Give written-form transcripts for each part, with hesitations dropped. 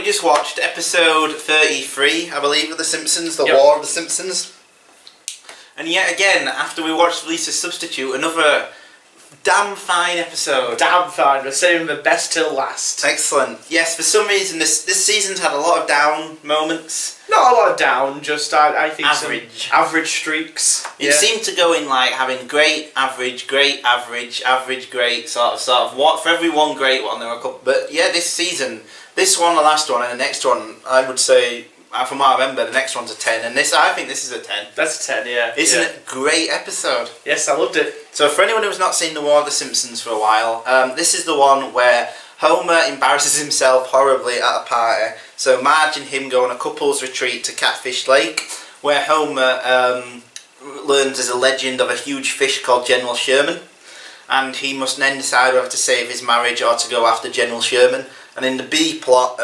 just watched episode 33, I believe, of The Simpsons, The War of the Simpsons. And yet again, after we watched Lisa's Substitute, another damn fine episode. Damn fine, we're saving the best till last. Excellent. Yes, for some reason this season's had a lot of down moments. Not a lot of down, just I think average. Some average streaks. It seemed to go in like having great, average, great, average, average, great, sort of. What for every one great one there were a couple. But yeah, this season, this one, the last one, and the next one, I would say, from what I remember, the next one's a 10, and I think this is a 10. That's a 10, yeah. Isn't it a great episode? Yes, I loved it. So for anyone who's not seen The War of the Simpsons for a while, this is the one where Homer embarrasses himself horribly at a party. So Marge and him go on a couple's retreat to Catfish Lake, where Homer learns there's a legend of a huge fish called General Sherman, and he must then decide whether to save his marriage or to go after General Sherman. And in the B plot,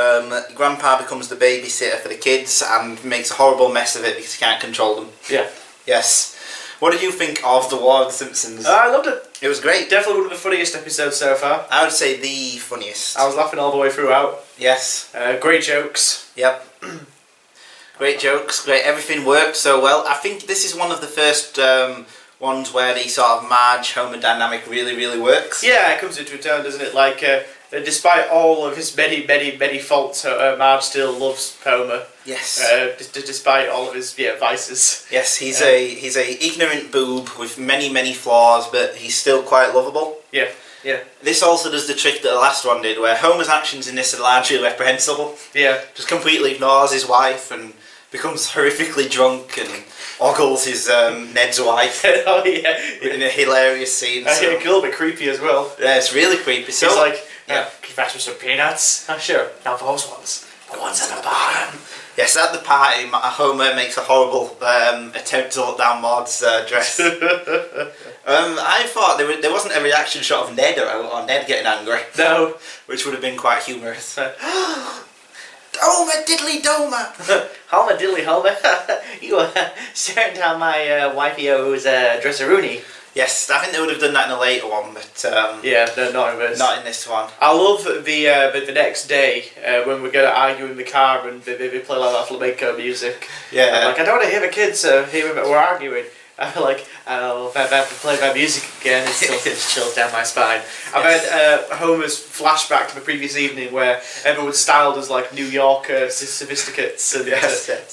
Grandpa becomes the babysitter for the kids and makes a horrible mess of it because he can't control them. Yeah. Yes. What did you think of The War of the Simpsons? I loved it. It was great. Definitely one of the funniest episodes so far. I would say the funniest. I was laughing all the way throughout. Yes. Great jokes. Yep. Great jokes. Great. Everything worked so well. I think this is one of the first ones where the sort of Marge-Homer dynamic really, really works. Yeah, it comes into its own, doesn't it? Like, despite all of his many faults, Marge still loves Homer. Yes. Despite all of his vices. Yes, he's a ignorant boob with many flaws, but he's still quite lovable. Yeah. Yeah. This also does the trick that the last one did, where Homer's actions in this are largely reprehensible. Yeah. Just completely ignores his wife and becomes horrifically drunk and ogles his Ned's wife. Oh yeah. In a hilarious scene. So. A little bit creepy as well. Yeah, it's really creepy. So he's like, can you fetch me some peanuts? Oh sure. Now those ones. The ones at the bottom. Yes, at the party, Homer makes a horrible attempt to look down Maud's dress. I thought there wasn't a reaction shot of Ned or Ned getting angry. No. Which would have been quite humorous. Homer diddly domer! Homer diddly Homer, you were staring down my wifey-o's dresseroonie. Yes, I think they would have done that in a later one, but yeah, no, not in this. Not in this one. I love the next day when we're going to argue in the car and they play like that flamenco music. Yeah. I'm like, I don't want to hear the kids hear we're arguing. I feel like, oh, if I have to play my music again, it still chills down my spine. Yes. I've had Homer's flashback to the previous evening where everyone's styled as like New York sophisticates and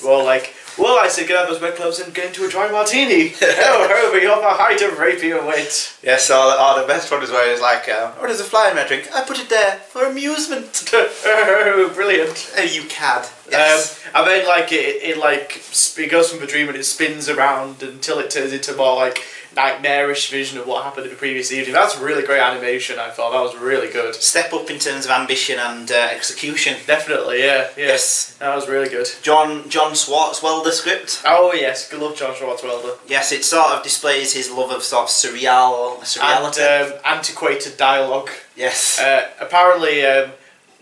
we're all like, well, I said, get out those wet clothes and get into a dry martini. Oh, Homer, you're the height of rapey and wit. Yes, the best one is where he's like, what is a fly in my drink? I put it there for amusement. Oh, brilliant. Oh, you cad. Yes. And then like it goes from the dream and it spins around until it turns into more like nightmarish vision of what happened in the previous evening. That's really great animation, I thought. That was really good. Step up in terms of ambition and execution. Definitely, yeah. Yes. That was really good. John Swartzwelder script. Oh yes, good love John Swartzwelder. Yes, it sort of displays his love of sort of surreality. And antiquated dialogue. Yes. Apparently,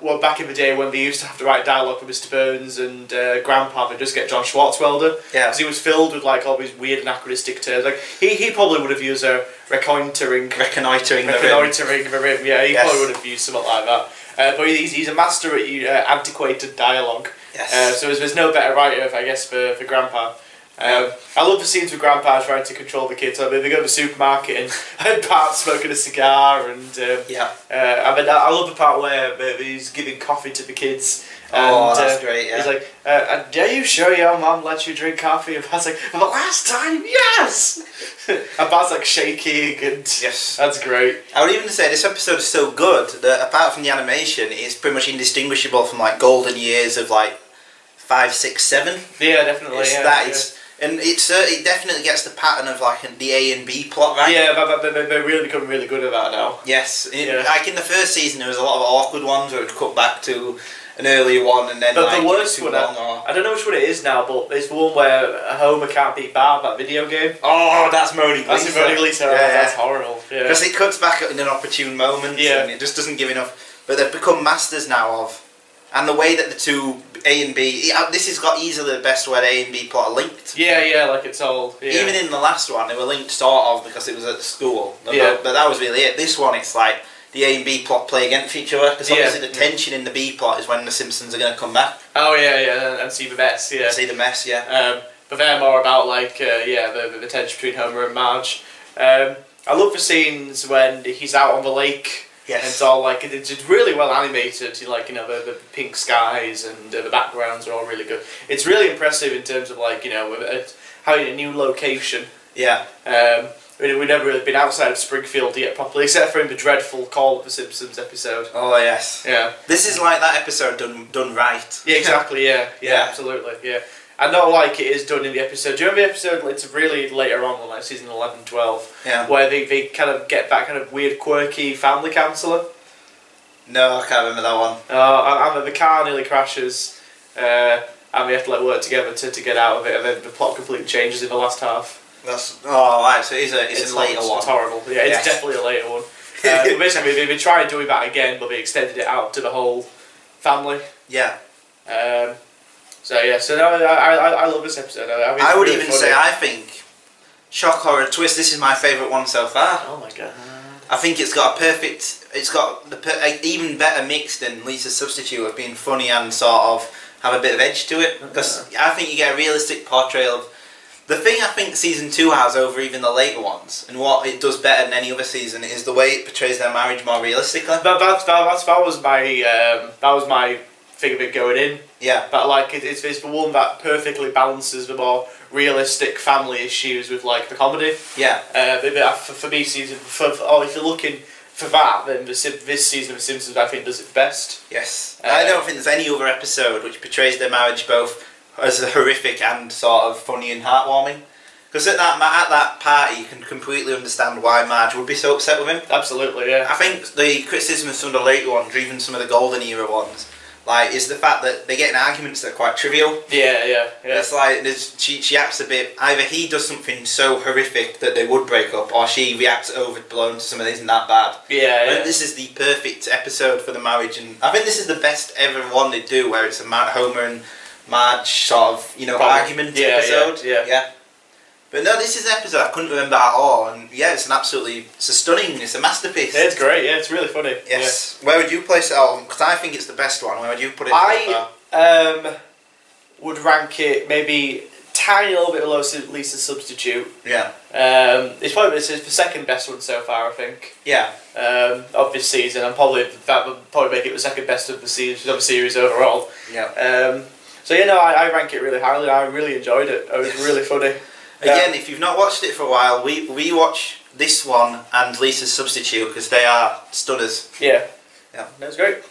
well, back in the day when they used to have to write dialogue for Mr. Burns and Grandpa, they'd just get John Swartzwelder. Yeah. Because he was filled with like all these weird anachronistic terms. Like he probably would have used a reconnoitering the rim. Yeah, he probably would have used something like that. But he's a master at antiquated dialogue. Yes. So there's no better writer, I guess, for Grandpa. I love the scenes with Grandpa trying to control the kids. I mean, they go to the supermarket and Bart's smoking a cigar and I mean, I love the part where he's giving coffee to the kids. And, that's great. Yeah. He's like, "Are you sure your mum lets you drink coffee?" And Bart's like, "For the last time, yes." And Bart's like shaking, and that's great. I would even say this episode is so good that apart from the animation, it's pretty much indistinguishable from like golden years of like 5, 6, 7. Yeah, definitely. And it definitely gets the pattern of like the A and B plot right. Yeah, but they're really becoming really good at that now. Yes, like in the first season there was a lot of awkward ones where it would cut back to an earlier one and then but like the worst one, I don't know which one it is now, but it's the one where Homer can't beat Bart, that video game. Oh, that's Moaning Lisa. That's Moaning Lisa. That's horrible. Because it cuts back in an opportune moment and it just doesn't give enough. But they've become masters now of, and the way that the two A and B, this has got easily the best where A and B plot are linked. Yeah, like it's all. Yeah. Even in the last one, they were linked sort of because it was at the school. But that was really it. This one, it's like the A and B plot play against each other, because obviously the tension in the B plot is when the Simpsons are going to come back. Oh yeah, and see the mess, yeah. See the mess, yeah. But they're more about like, the tension between Homer and Marge. I love the scenes when he's out on the lake. Yes. And it's all like, it's really well animated, like, the pink skies and the backgrounds are all really good. It's really impressive in terms of like, having a new location. Yeah. We've never really been outside of Springfield yet properly, except for in the dreadful Call of the Simpsons episode. Oh yes. Yeah. This is like that episode done right. Yeah, exactly, yeah, absolutely, yeah. And not like it is done in the episode. Do you remember the episode? It's really later on, like season 11, 12, where they kind of get that kind of weird, quirky family counsellor. No, I can't remember that one. And the car nearly crashes, and we have to like work together to get out of it, and then the plot completely changes in the last half. Right. So it's a later one. It's horrible. Yeah, it's definitely a later one. But basically, they tried doing that again, but they extended it out to the whole family. Yeah. So no, I love this episode. I would really even say I think shock, horror, twist. This is my favourite one so far. Oh my god! I think it's got the even better mix than Lisa's Substitute of being funny and sort of have a bit of edge to it. Because I think you get a realistic portrayal of the thing. I think season 2 has over even the later ones, and what it does better than any other season is the way it portrays their marriage more realistically. That was my thing of it going in. Yeah. But like it's the one that perfectly balances the more realistic family issues with like the comedy. Yeah. For me, if you're looking for that, then this season of The Simpsons I think does it best. Yes. I don't think there's any other episode which portrays their marriage both as horrific and sort of funny and heartwarming. Because at that party, you can completely understand why Marge would be so upset with him. Absolutely, yeah. I think the criticism of some of the later ones, or even some of the golden era ones, like, is the fact that they get in arguments that are quite trivial. Yeah. It's like she acts a bit. Either he does something so horrific that they would break up, or she reacts overblown to something that isn't that bad. Yeah. This is the perfect episode for the marriage, and I think this is the best ever one they do, where it's a Homer and Marge sort of argument episode. Yeah. But no, this is an episode I couldn't remember at all, and it's it's a masterpiece. Yeah, it's great, it's really funny. Yes. Yeah. Where would you place it out? Because I think it's the best one. Where would you put it? I would rank it maybe tiny little bit below Lisa's Substitute. Yeah. It's the second best one so far, I think. Yeah. Of this season, and that would probably make it the second best of the series overall. Yeah. I rank it really highly. I really enjoyed it. It was really funny. Again, if you've not watched it for a while, we watch this one and Lisa's Substitute because they are stunners. Yeah. That was great.